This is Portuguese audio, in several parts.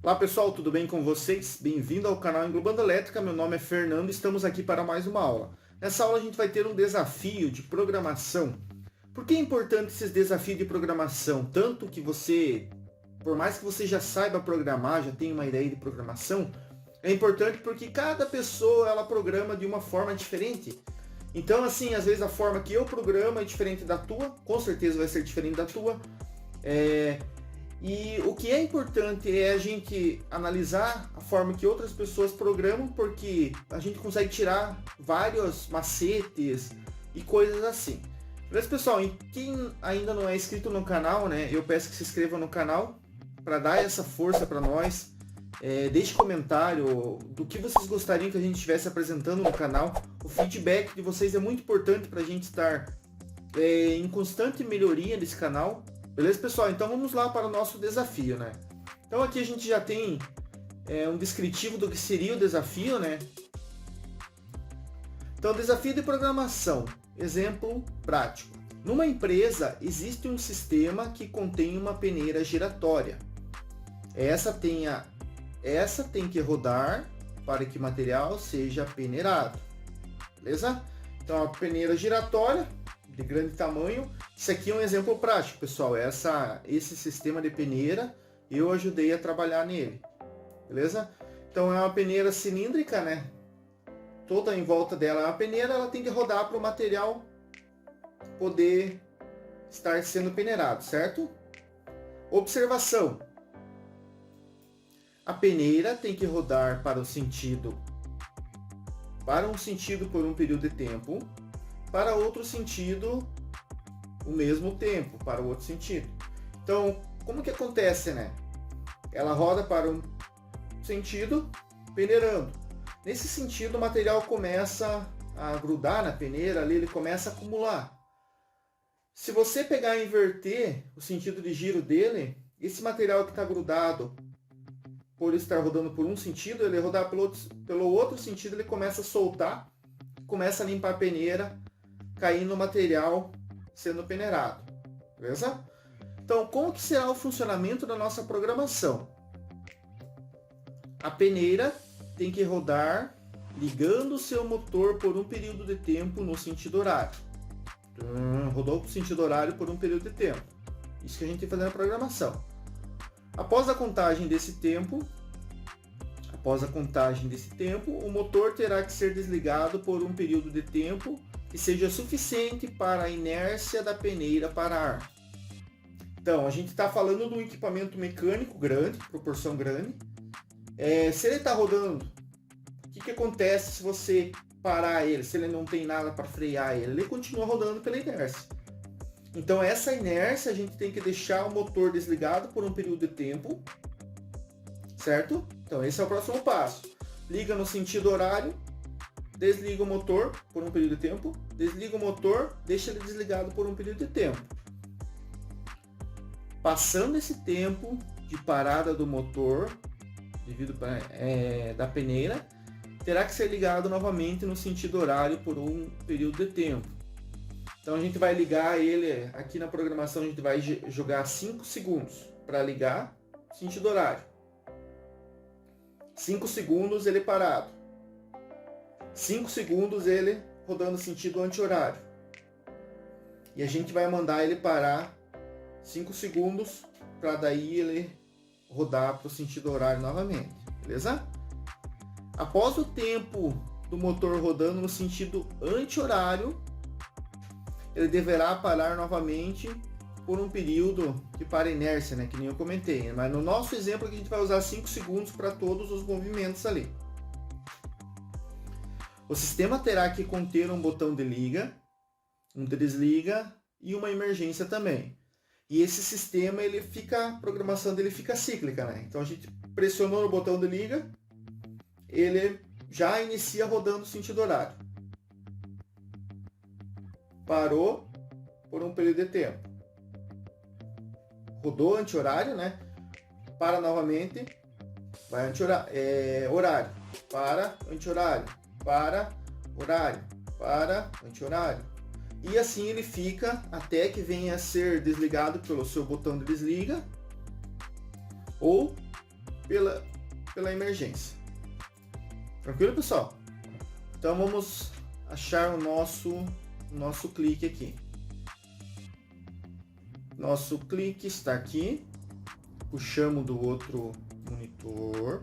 Olá pessoal, tudo bem com vocês? Bem-vindo ao canal Englobando Elétrica, meu nome é Fernando e estamos aqui para mais uma aula. Nessa aula a gente vai ter um desafio de programação. Por que é importante esses desafios de programação? Tanto que você, por mais que você já saiba programar, já tenha uma ideia de programação, é importante porque cada pessoa ela programa de uma forma diferente. Então assim, às vezes a forma que eu programo é diferente da tua, com certeza vai ser diferente da tua. E o que é importante é a gente analisar a forma que outras pessoas programam, porque a gente consegue tirar vários macetes e coisas assim. Beleza, pessoal? E quem ainda não é inscrito no canal, né, eu peço que se inscreva no canal para dar essa força para nós. Deixe comentário do que vocês gostariam que a gente estivesse apresentando no canal. O feedback de vocês é muito importante para a gente estar em constante melhoria desse canal. Beleza, pessoal? Então vamos lá para o nosso desafio, né? Então aqui a gente já tem um descritivo do que seria o desafio, né? Então, desafio de programação. Exemplo prático. Numa empresa existe um sistema que contém uma peneira giratória. Essa tem que rodar para que o material seja peneirado. Beleza? Então a peneira giratória de grande tamanho. Isso aqui é um exemplo prático, pessoal. Esse sistema de peneira, eu ajudei a trabalhar nele. Beleza? Então é uma peneira cilíndrica, né? Toda em volta dela é uma peneira, ela tem que rodar para o material poder estar sendo peneirado, certo? Observação. A peneira tem que rodar para um sentido por um período de tempo, para outro sentido o mesmo tempo, para o outro sentido. Então, como que acontece, né? Ela roda para um sentido, peneirando. Nesse sentido, o material começa a grudar na peneira, ali ele começa a acumular. Se você pegar e inverter o sentido de giro dele, esse material que está grudado, por estar rodando por um sentido, ele rodar pelo outro sentido, ele começa a soltar, começa a limpar a peneira, caindo no material sendo peneirado. Beleza? Então, como que será o funcionamento da nossa programação? A peneira tem que rodar ligando o seu motor por um período de tempo no sentido horário. Rodou para o sentido horário por um período de tempo. Isso que a gente tem que fazer na programação. Após a contagem desse tempo, o motor terá que ser desligado por um período de tempo que seja suficiente para a inércia da peneira parar. Então, a gente está falando de um equipamento mecânico grande, proporção grande. Se ele está rodando, o que acontece se você parar ele, se ele não tem nada para frear ele? Ele continua rodando pela inércia. Então, essa inércia a gente tem que deixar o motor desligado por um período de tempo, certo? Então, esse é o próximo passo. Liga no sentido horário, desliga o motor por um período de tempo, desliga o motor, deixa ele desligado por um período de tempo. Passando esse tempo de parada do motor, devido da peneira, terá que ser ligado novamente no sentido horário por um período de tempo. Então a gente vai ligar ele, aqui na programação a gente vai jogar 5 segundos para ligar sentido horário. 5 segundos ele parado. 5 segundos ele rodando sentido anti-horário. E a gente vai mandar ele parar 5 segundos para daí ele rodar para o sentido horário novamente. Beleza? Após o tempo do motor rodando no sentido anti-horário, ele deverá parar novamente por um período que para inércia, né? Que nem eu comentei. Mas no nosso exemplo aqui a gente vai usar 5 segundos para todos os movimentos ali. O sistema terá que conter um botão de liga, um de desliga e uma emergência também. E esse sistema, a programação dele fica cíclica, né? Então a gente pressionou no botão de liga, ele já inicia rodando o sentido horário. Parou por um período de tempo. Rodou anti-horário, né? Para novamente, vai horário, para anti-horário, para horário, para anti-horário, E assim ele fica até que venha a ser desligado pelo seu botão de desliga ou pela emergência. Tranquilo, pessoal? Então vamos achar o nosso clique aqui. Nosso clique está aqui. Puxamos do outro monitor.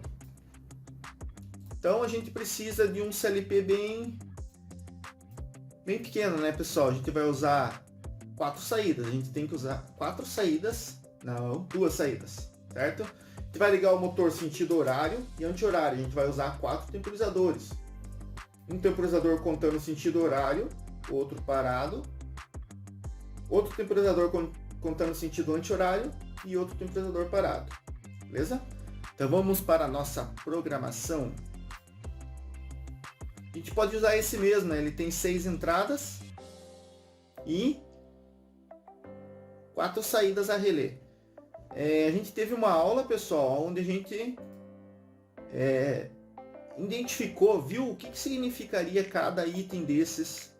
Então a gente precisa de um CLP bem pequeno, né, pessoal? A gente vai usar 4 saídas. A gente tem que usar 4 saídas, não, 2 saídas, certo? A gente vai ligar o motor sentido horário e anti-horário. A gente vai usar 4 temporizadores. Um temporizador contando sentido horário, outro parado, outro temporizador contando sentido anti-horário e outro temporizador parado. Beleza? Então vamos para a nossa programação. A gente pode usar esse mesmo, né? Ele tem 6 entradas e 4 saídas a relé. A gente teve uma aula, pessoal, onde a gente identificou, viu o que significaria cada item desses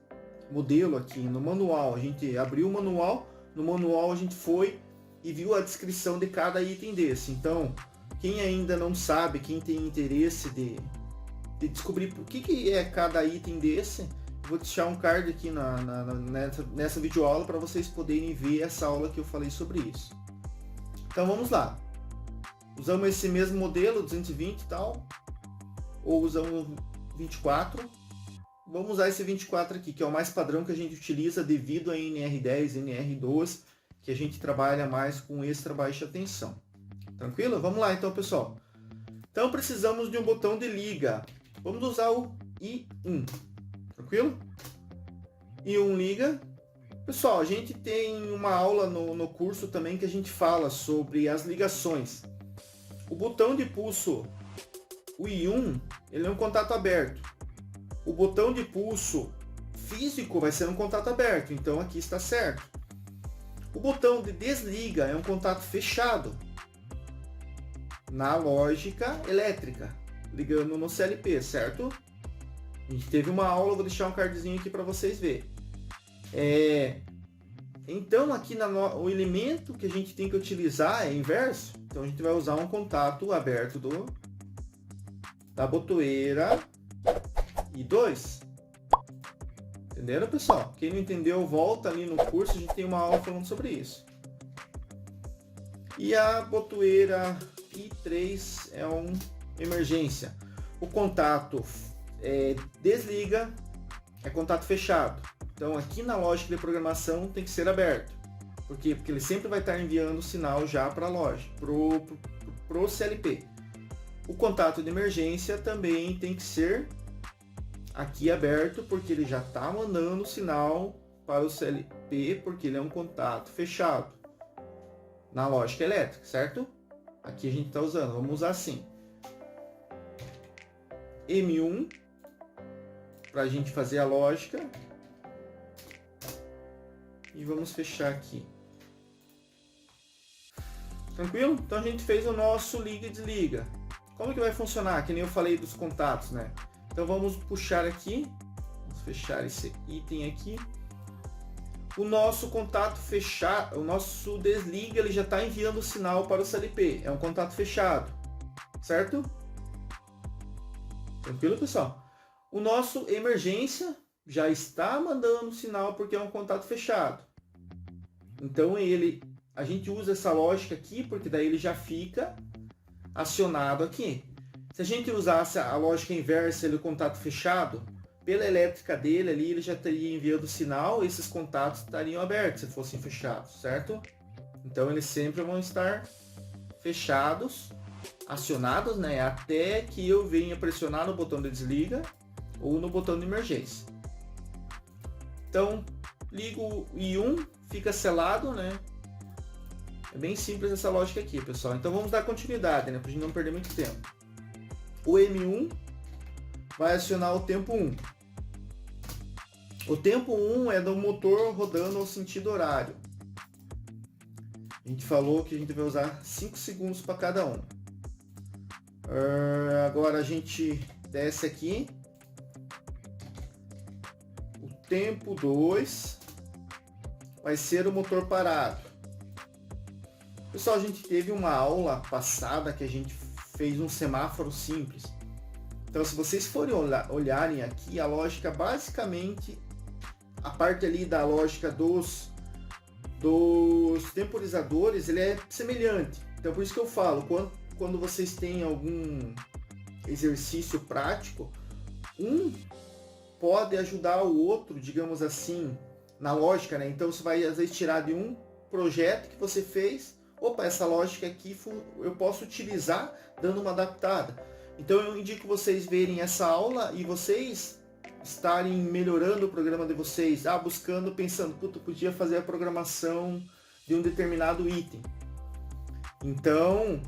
modelo aqui no manual. A gente abriu o manual, no manual a gente foi e viu a descrição de cada item desse. Então, quem ainda não sabe, quem tem interesse de descobrir o que é cada item desse, eu vou deixar um card aqui nessa videoaula para vocês poderem ver essa aula que eu falei sobre isso. Então vamos lá. Usamos esse mesmo modelo, 220 e tal, ou usamos 24. Vamos usar esse 24 aqui, que é o mais padrão que a gente utiliza devido a NR10, NR12, que a gente trabalha mais com extra baixa tensão. Tranquilo? Vamos lá então, pessoal. Então precisamos de um botão de liga. Vamos usar o I1. Tranquilo? I1 liga. Pessoal, a gente tem uma aula no curso também que a gente fala sobre as ligações. O botão de pulso, o I1, ele é um contato aberto. O botão de pulso físico vai ser um contato aberto, então aqui está certo. O botão de desliga é um contato fechado na lógica elétrica, ligando no CLP, certo? A gente teve uma aula, vou deixar um cardzinho aqui para vocês verem. Então aqui o elemento que a gente tem que utilizar é inverso, então a gente vai usar um contato aberto da botoeira I2. Entenderam, pessoal? Quem não entendeu, volta ali no curso, a gente tem uma aula falando sobre isso. E a botoeira I3 é uma emergência. O contato desliga é contato fechado. Então aqui na lógica de programação tem que ser aberto. Por quê? Porque ele sempre vai estar enviando o sinal já para a loja, pro CLP. O contato de emergência também tem que ser aqui aberto, porque ele já está mandando o sinal para o CLP, porque ele é um contato fechado na lógica elétrica, certo? Aqui a gente está usando, vamos usar assim. M1 para a gente fazer a lógica. E vamos fechar aqui. Tranquilo? Então a gente fez o nosso liga e desliga. Como que vai funcionar? Que nem eu falei dos contatos, né? Então vamos puxar aqui. Vamos fechar esse item aqui. O nosso contato fechado, o nosso desliga, ele já está enviando o sinal para o CLP. É um contato fechado. Certo? Tranquilo, pessoal? O nosso emergência já está mandando sinal porque é um contato fechado. Então a gente usa essa lógica aqui porque daí ele já fica acionado aqui. Se a gente usasse a lógica inversa, ele o contato fechado, pela elétrica dele ali ele já teria enviado o sinal, esses contatos estariam abertos se fossem fechados, certo? Então eles sempre vão estar fechados, acionados, né, até que eu venha pressionar no botão de desliga ou no botão de emergência. Então, ligo o I1, fica selado, né? É bem simples essa lógica aqui, pessoal. Então vamos dar continuidade, né? Para a gente não perder muito tempo. O M1 vai acionar o tempo 1. O tempo 1 é do motor rodando ao sentido horário. A gente falou que a gente vai usar 5 segundos para cada um. Agora a gente desce aqui. O tempo 2 vai ser o motor parado. Pessoal, a gente teve uma aula passada que a gente fez um semáforo simples. Então, se vocês forem olharem aqui, a lógica basicamente, a parte ali da lógica dos temporizadores, ele é semelhante. Então, por isso que eu falo, quando vocês têm algum exercício prático, um pode ajudar o outro, digamos assim, na lógica, né? Então, você vai às vezes tirar de um projeto que você fez, opa, essa lógica aqui eu posso utilizar dando uma adaptada. Então, eu indico vocês verem essa aula e vocês estarem melhorando o programa de vocês, buscando, pensando, puta, podia fazer a programação de um determinado item. Então,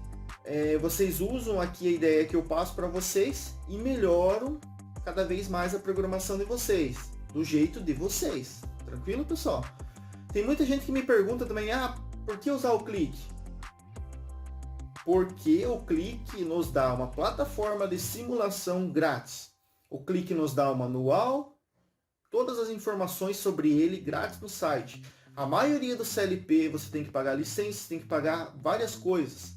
vocês usam aqui a ideia que eu passo para vocês e melhoram cada vez mais a programação de vocês, do jeito de vocês. Tranquilo, pessoal? Tem muita gente que me pergunta também, por que usar o Click? Porque o Click nos dá uma plataforma de simulação grátis. O Click nos dá um manual, todas as informações sobre ele grátis no site. A maioria do CLP você tem que pagar licença, tem que pagar várias coisas.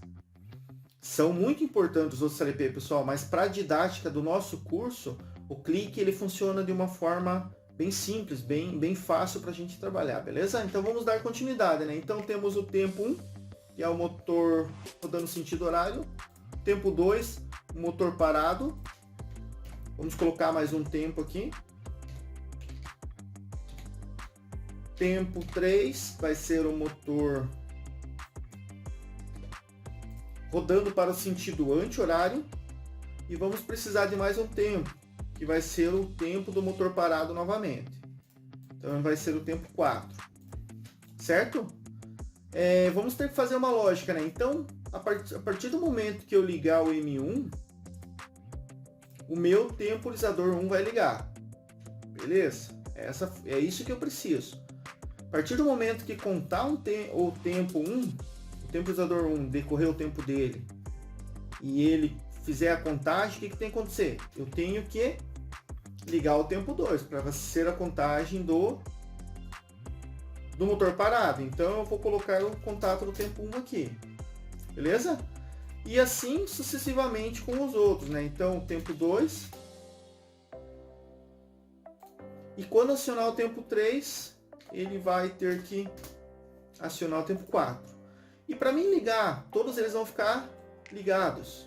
São muito importantes os outros CLP, pessoal, mas para a didática do nosso curso, o Click ele funciona de uma forma bem simples, bem fácil para a gente trabalhar, beleza? Então vamos dar continuidade, né? Então temos o tempo 1, que é o motor rodando sentido horário. Tempo 2, o motor parado. Vamos colocar mais um tempo aqui. Tempo 3 vai ser o motor rodando para o sentido anti-horário. E vamos precisar de mais um tempo, que vai ser o tempo do motor parado novamente. Então vai ser o tempo 4. Certo? Vamos ter que fazer uma lógica, né? Então, a partir do momento que eu ligar o M1, o meu temporizador 1 vai ligar. Beleza? É isso que eu preciso. A partir do momento que contar o tempo 1, o temporizador 1 decorrer o tempo dele, e ele fizer a contagem, o que tem que acontecer? Eu tenho que ligar o tempo 2 para ser a contagem do motor parado. Então eu vou colocar o contato do tempo 1 aqui. Beleza? E assim sucessivamente com os outros, né? Então, o tempo 2. E quando acionar o tempo 3, ele vai ter que acionar o tempo 4. E para mim ligar, todos eles vão ficar ligados.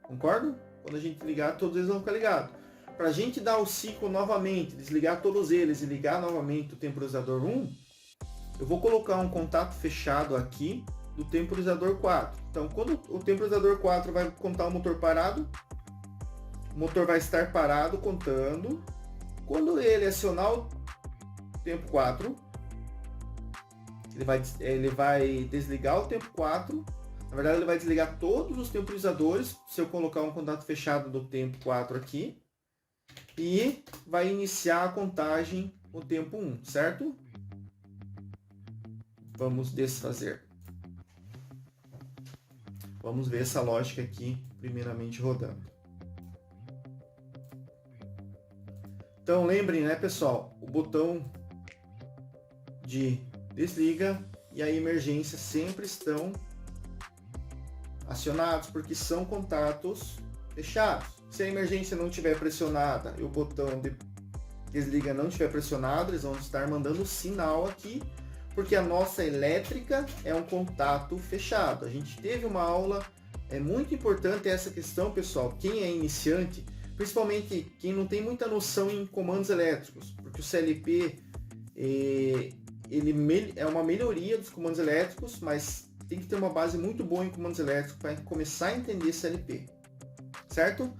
Concordo? Quando a gente ligar, todos eles vão ficar ligados. Para a gente dar o ciclo novamente, desligar todos eles e ligar novamente o temporizador 1, eu vou colocar um contato fechado aqui do temporizador 4. Então, quando o temporizador 4 vai contar o motor parado, o motor vai estar parado contando. Quando ele acionar o tempo 4, ele vai desligar o tempo 4. Na verdade, ele vai desligar todos os temporizadores, se eu colocar um contato fechado do tempo 4 aqui. E vai iniciar a contagem no tempo 1, certo? Vamos desfazer. Vamos ver essa lógica aqui, primeiramente rodando. Então lembrem, né, pessoal, o botão de desliga e a emergência sempre estão acionados, porque são contatos fechados. Se a emergência não estiver pressionada e o botão de desliga não estiver pressionado, eles vão estar mandando sinal aqui, porque a nossa elétrica é um contato fechado. A gente teve uma aula, é muito importante essa questão, pessoal, quem é iniciante, principalmente quem não tem muita noção em comandos elétricos, porque o CLP ele é uma melhoria dos comandos elétricos, mas tem que ter uma base muito boa em comandos elétricos para começar a entender CLP, certo?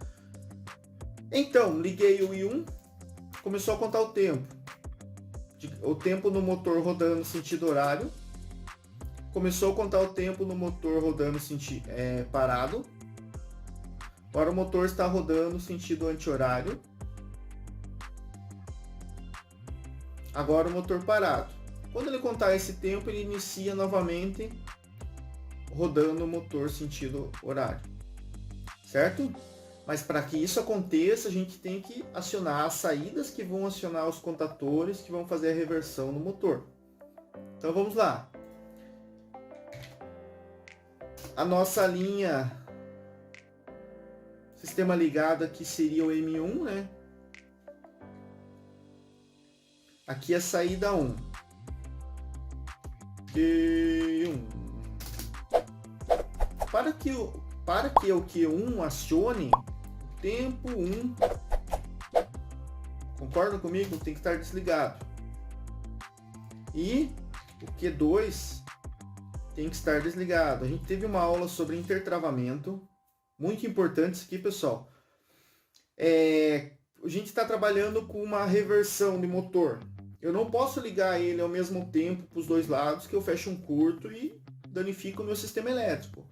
Então, liguei o I1, começou a contar o tempo. O tempo no motor rodando no sentido horário. Começou a contar o tempo no motor rodando parado. Agora o motor está rodando no sentido anti-horário. Agora o motor parado. Quando ele contar esse tempo, ele inicia novamente rodando o motor sentido horário. Certo? Mas para que isso aconteça, a gente tem que acionar as saídas que vão acionar os contatores que vão fazer a reversão no motor. Então vamos lá. A nossa linha sistema ligado aqui seria o M1, né? Aqui é a saída 1. Q1. Para que o Q1 acione, o tempo 1, concorda comigo? Tem que estar desligado. E o Q2 tem que estar desligado. A gente teve uma aula sobre intertravamento, muito importante isso aqui, pessoal. A gente está trabalhando com uma reversão de motor. Eu não posso ligar ele ao mesmo tempo para os dois lados, que eu fecho um curto e danifico o meu sistema elétrico.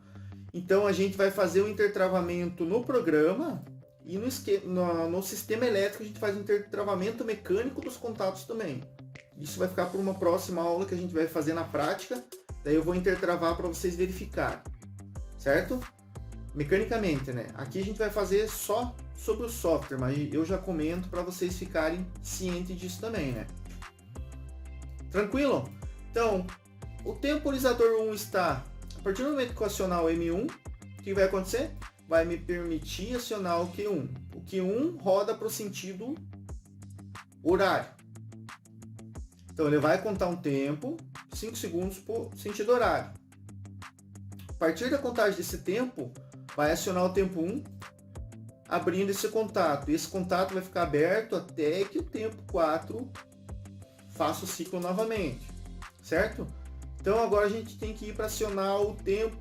Então a gente vai fazer o intertravamento no programa e no sistema elétrico a gente faz o intertravamento mecânico dos contatos também. Isso vai ficar para uma próxima aula que a gente vai fazer na prática. Daí eu vou intertravar para vocês verificarem, certo? Mecanicamente, né? Aqui a gente vai fazer só sobre o software, mas eu já comento para vocês ficarem cientes disso também, né? Tranquilo? Então, o temporizador 1 está, a partir do momento que eu acionar o M1, o que vai acontecer? Vai me permitir acionar o Q1. O Q1 roda para o sentido horário. Então ele vai contar um tempo, 5 segundos por sentido horário. A partir da contagem desse tempo, vai acionar o tempo 1, abrindo esse contato. E esse contato vai ficar aberto até que o tempo 4 faça o ciclo novamente, certo? Então agora a gente tem que ir para acionar o tempo,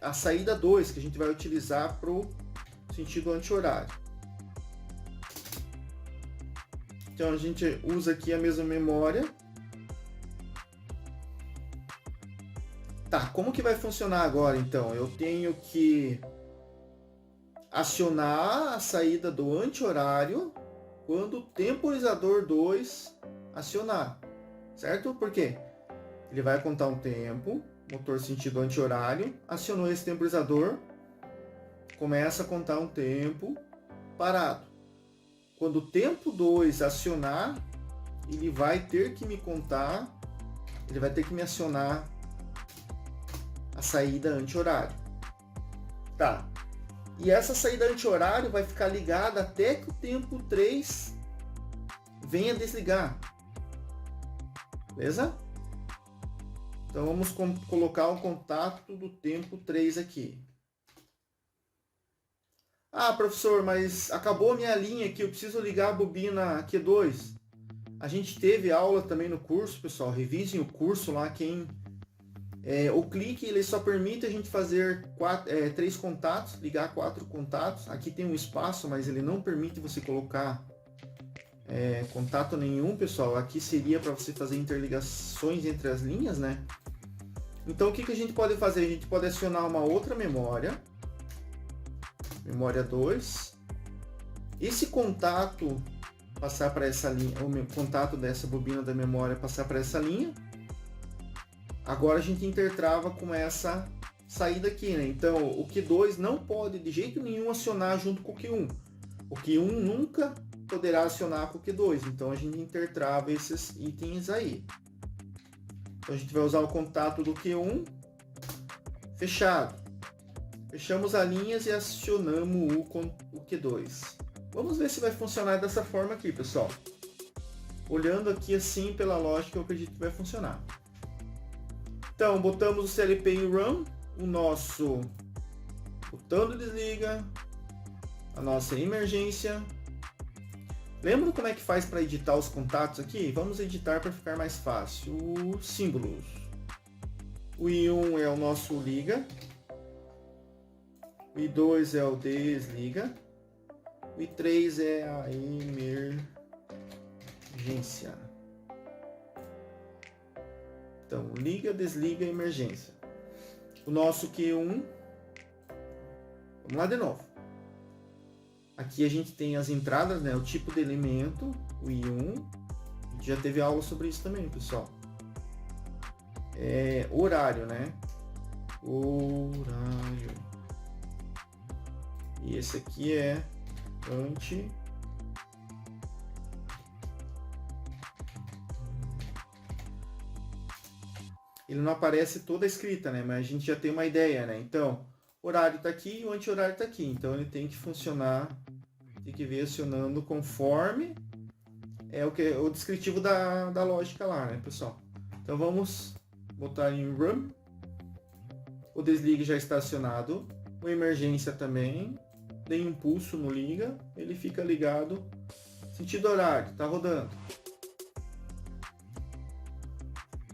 a saída 2, que a gente vai utilizar para o sentido anti-horário. Então a gente usa aqui a mesma memória. Tá, como que vai funcionar agora então? Eu tenho que acionar a saída do anti-horário quando o temporizador 2 acionar, certo? Por quê? Ele vai contar um tempo, motor sentido anti-horário, acionou esse temporizador, começa a contar um tempo parado. Quando o tempo 2 acionar, ele vai ter que me contar, ele vai ter que me acionar a saída anti-horário. Tá. E essa saída anti-horário vai ficar ligada até que o tempo 3 venha desligar. Beleza? Então vamos colocar o contato do tempo 3 aqui. Ah, professor, mas acabou a minha linha aqui, eu preciso ligar a bobina Q2. A gente teve aula também no curso, pessoal, revisem o curso lá, o clique ele só permite a gente fazer 3 contatos, ligar 4 contatos. Aqui tem um espaço, mas ele não permite você colocar contato nenhum, pessoal. Aqui seria para você fazer interligações entre as linhas, né? Então o que a gente pode fazer? A gente pode acionar uma outra memória. Memória 2. Esse contato passar para essa linha, o contato dessa bobina da memória passar para essa linha. Agora a gente intertrava com essa saída aqui, né? Então o Q2 não pode de jeito nenhum acionar junto com o Q1. O Q1 nunca poderá acionar com o Q2. Então a gente intertrava esses itens aí. Então a gente vai usar o contato do Q1 fechado. Fechamos as linhas e acionamos o Q2. Vamos ver se vai funcionar dessa forma aqui, pessoal. Olhando aqui assim pela lógica, eu acredito que vai funcionar. Então, botamos o CLP em run, o nosso botão de desliga, a nossa emergência. Lembra como é que faz para editar os contatos aqui? Vamos editar para ficar mais fácil. Os símbolos. O I1 é o nosso liga. O I2 é o desliga. O I3 é a emergência. Então, liga, desliga, emergência. O nosso Q1. Vamos lá de novo. Aqui a gente tem as entradas, né? O tipo de elemento, o I1. A gente já teve aula sobre isso também, pessoal. Horário, né? Horário. E esse aqui é anti. ele não aparece toda a escrita, né? Mas a gente já tem uma ideia, né? Então, horário está aqui e o anti-horário está aqui. Então, ele tem que funcionar, tem que vir acionando conforme o descritivo da lógica lá, né, pessoal? Então, vamos botar em run. O desligue já está acionado. O emergência também. Dei um pulso no liga. Ele fica ligado. Sentido horário, está rodando.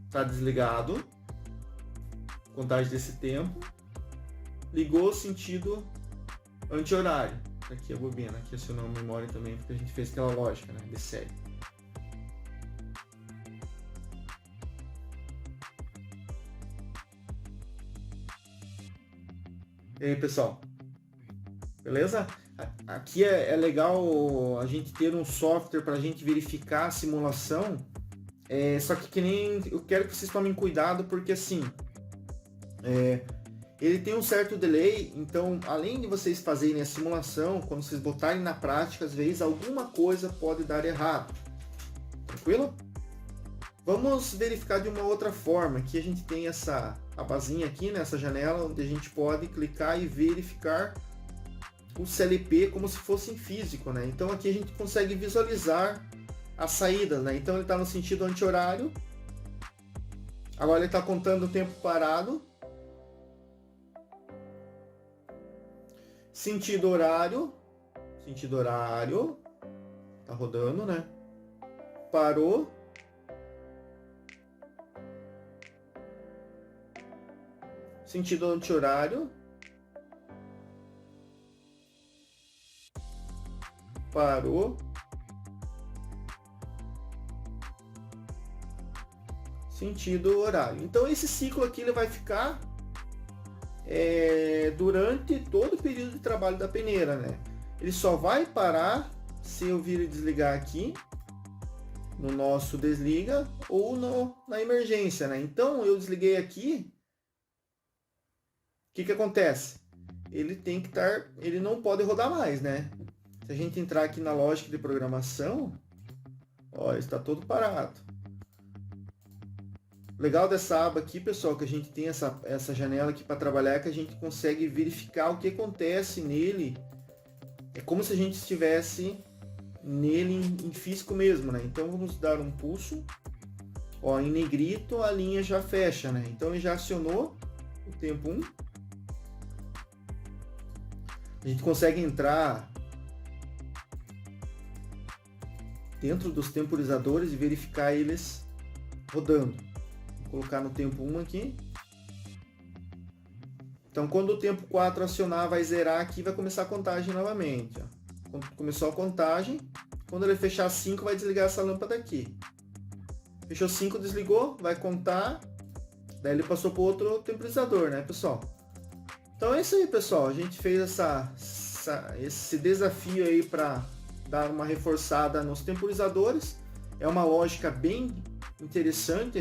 Está desligado. Contagem desse tempo. Ligou sentido anti-horário. Aqui a bobina, aqui acionou a memória também, porque a gente fez aquela lógica, né, de série. E aí, pessoal? Beleza? Aqui é legal a gente ter um software para a gente verificar a simulação. Só que nem eu quero que vocês tomem cuidado, porque assim, ele tem um certo delay, então além de vocês fazerem a simulação, quando vocês botarem na prática, às vezes alguma coisa pode dar errado. Tranquilo? Vamos verificar de uma outra forma. Aqui a gente tem essa abazinha aqui, nessa janela, onde a gente pode clicar e verificar o CLP como se fosse em físico, né? Então aqui a gente consegue visualizar a saída, né? Então ele está no sentido anti-horário. Agora ele está contando o tempo parado. Sentido horário. Sentido horário. Tá rodando, né? Parou. Sentido anti-horário. Parou. Sentido horário. Então esse ciclo aqui ele vai ficar durante todo o período de trabalho da peneira, né? Ele só vai parar se eu vir e desligar aqui no nosso desliga ou na emergência, né? Então eu desliguei aqui. O que acontece? Ele tem que estar, ele não pode rodar mais, né? Se a gente entrar aqui na lógica de programação, ó, está todo parado. Legal dessa aba aqui, pessoal, que a gente tem essa janela aqui para trabalhar, que a gente consegue verificar o que acontece nele. É como se a gente estivesse nele em físico mesmo, né? Então vamos dar um pulso. Ó, em negrito a linha já fecha, né? Então ele já acionou o tempo 1. A gente consegue entrar dentro dos temporizadores e verificar eles rodando. Vou colocar no tempo 1 aqui. Então, quando o tempo 4 acionar, vai zerar aqui e vai começar a contagem novamente. Ó. Quando começou a contagem, quando ele fechar 5, vai desligar essa lâmpada aqui. Fechou 5, desligou, vai contar. Daí ele passou para outro temporizador, né, pessoal? Então é isso aí, pessoal. A gente fez esse desafio aí para dar uma reforçada nos temporizadores. É uma lógica bem interessante.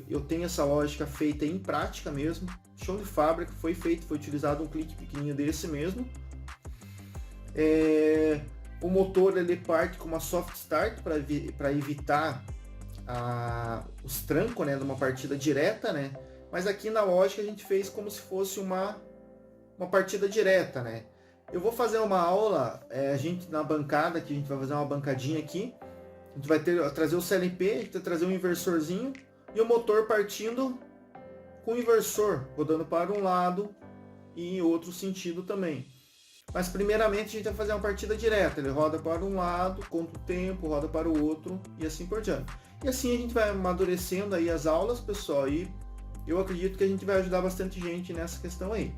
Eu tenho essa lógica feita em prática mesmo. Show de fábrica, foi utilizado um clique pequenininho desse mesmo. O motor ele parte com uma soft start para evitar os trancos, né, de uma partida direta, né? Mas aqui na lógica a gente fez como se fosse uma partida direta, né? Eu vou fazer uma aula, a gente na bancada, que a gente vai fazer uma bancadinha aqui. A gente vai trazer o CLP, a gente vai trazer um inversorzinho e o motor partindo com o inversor, rodando para um lado e outro sentido também. Mas primeiramente a gente vai fazer uma partida direta, ele roda para um lado, conta o tempo, roda para o outro e assim por diante. E assim a gente vai amadurecendo aí as aulas, pessoal, e eu acredito que a gente vai ajudar bastante gente nessa questão aí.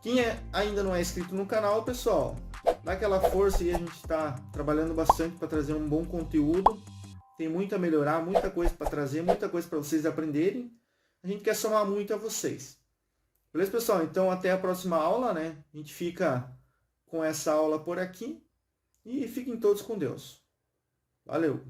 Quem ainda não é inscrito no canal, pessoal, dá aquela força aí, a gente está trabalhando bastante para trazer um bom conteúdo. Tem muito a melhorar, muita coisa para trazer, muita coisa para vocês aprenderem. A gente quer somar muito a vocês. Beleza, pessoal? Então até a próxima aula, né? A gente fica com essa aula por aqui e fiquem todos com Deus. Valeu!